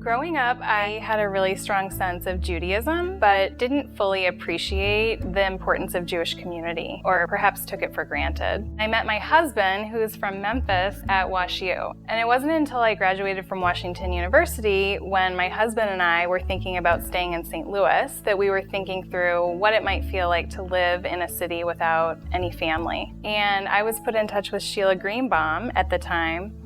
Growing up, I had a really strong sense of Judaism, but didn't fully appreciate the importance of Jewish community, or perhaps took it for granted. I met my husband, who is from Memphis, at WashU. And it wasn't until I graduated from Washington University, when my husband and I were thinking about staying in St. Louis, that we were thinking through what it might feel like to live in a city without any family. And I was put in touch with Sheila Greenbaum at the time,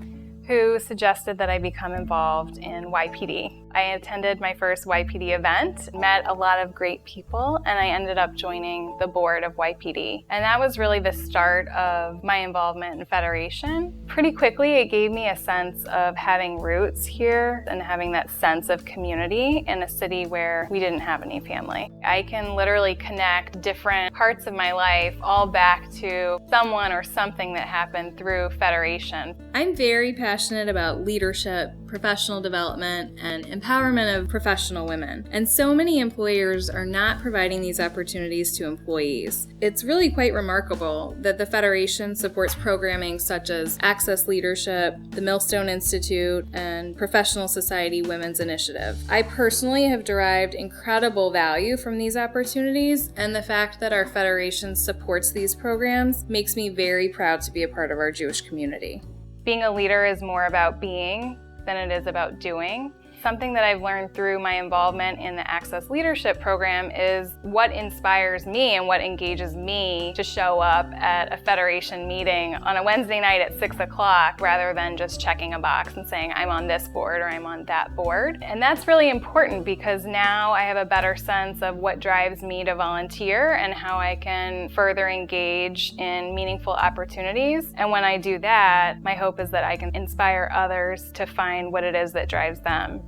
who suggested that I become involved in YPD. I attended my first YPD event, met a lot of great people, and I ended up joining the board of YPD. And that was really the start of my involvement in Federation. Pretty quickly, it gave me a sense of having roots here and having that sense of community in a city where we didn't have any family. I can literally connect different parts of my life all back to someone or something that happened through Federation. I'm very passionate about leadership, professional development, and empowerment of professional women. And so many employers are not providing these opportunities to employees. It's really quite remarkable that the Federation supports programming such as Access Leadership, the Millstone Institute, and Professional Society Women's Initiative. I personally have derived incredible value from these opportunities, and the fact that our Federation supports these programs makes me very proud to be a part of our Jewish community. Being a leader is more about being than it is about doing. Something that I've learned through my involvement in the Access Leadership Program is what inspires me and what engages me to show up at a Federation meeting on a Wednesday night at 6 o'clock rather than just checking a box and saying I'm on this board or I'm on that board. And that's really important because now I have a better sense of what drives me to volunteer and how I can further engage in meaningful opportunities. And when I do that, my hope is that I can inspire others to find what it is that drives them.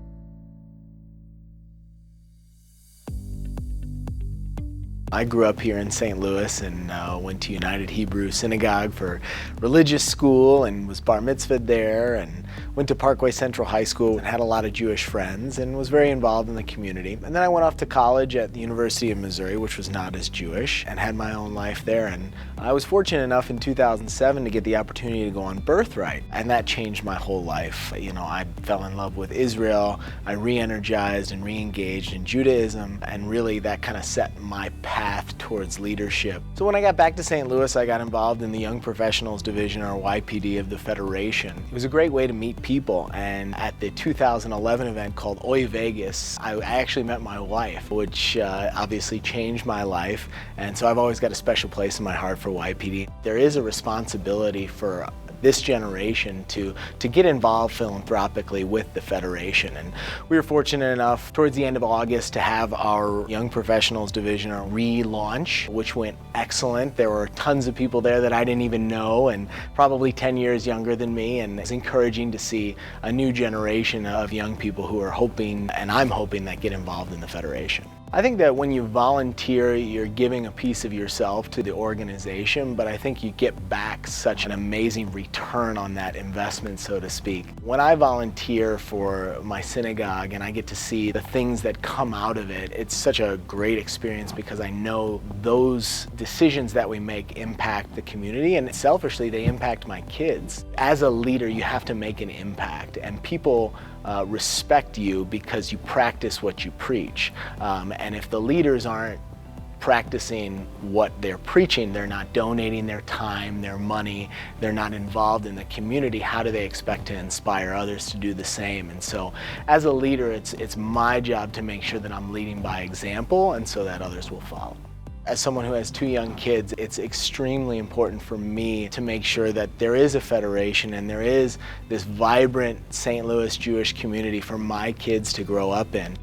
I grew up here in St. Louis and went to United Hebrew Synagogue for religious school and was bar mitzvahed there, and went to Parkway Central High School and had a lot of Jewish friends and was very involved in the community. And then I went off to college at the University of Missouri, which was not as Jewish, and had my own life there. And I was fortunate enough in 2007 to get the opportunity to go on Birthright, and that changed my whole life. You know, I fell in love with Israel, I re-energized and re-engaged in Judaism, and really that kind of set my path towards leadership. So when I got back to St. Louis, I got involved in the Young Professionals Division, or YPD, of the Federation. It was a great way to meet people, and at the 2011 event called Oy Vegas, I actually met my wife, which obviously changed my life, and so I've always got a special place in my heart for YPD. There is a responsibility for this generation to get involved philanthropically with the Federation. And we were fortunate enough towards the end of August to have our Young Professionals Division relaunch, which went excellent. There were tons of people there that I didn't even know and probably 10 years younger than me, and it's encouraging to see a new generation of young people who are hoping, and I'm hoping, that get involved in the Federation. I think that when you volunteer, you're giving a piece of yourself to the organization, but I think you get back such an amazing return on that investment, so to speak. When I volunteer for my synagogue and I get to see the things that come out of it, it's such a great experience because I know those decisions that we make impact the community, and selfishly, they impact my kids. As a leader, you have to make an impact, and people respect you because you practice what you preach. And if the leaders aren't practicing what they're preaching, they're not donating their time, their money, they're not involved in the community, how do they expect to inspire others to do the same? And so as a leader, it's my job to make sure that I'm leading by example, and so that others will follow. As someone who has two young kids, it's extremely important for me to make sure that there is a Federation and there is this vibrant St. Louis Jewish community for my kids to grow up in.